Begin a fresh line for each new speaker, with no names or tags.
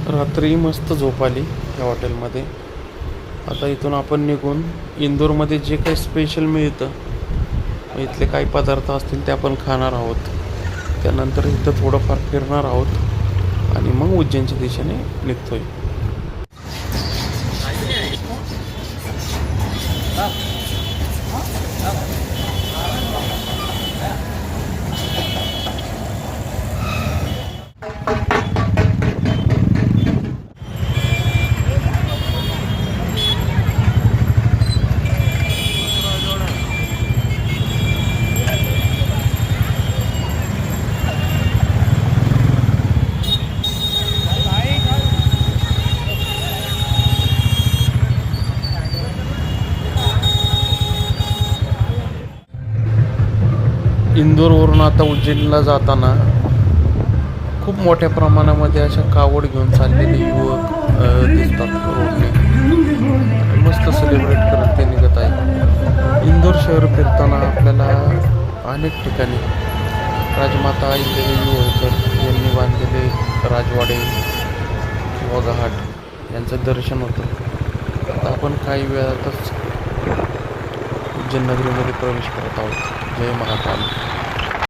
रात्री मस्त झोप आली या हॉटेलमध्ये. आता इथून आपण निघून इंदोरमध्ये जे काही स्पेशल मिळतं, इथले काही पदार्थ असतील ते आपण खाणार आहोत. त्यानंतर इथं थोडंफार फिरणार आहोत आणि मग उज्जैनच्या दिशेने निघतोय. इंदोरवरून आता उज्जैनला जाताना खूप मोठ्या प्रमाणामध्ये अशा कावड घेऊन चाललेले युवक दिसतात रोडने. मस्त सेलिब्रेट करत ते निघत आहे. इंदोर शहर फिरताना आपल्याला अनेक ठिकाणी राजमाता अहिल्यादेवी होळकर यांनी बांधलेले राजवाडे किंवा घाट यांचं दर्शन होतं. आता आपण काही वेळातच उज्जैन नगरीमध्ये प्रवेश करत आहोत. जय महाकाल.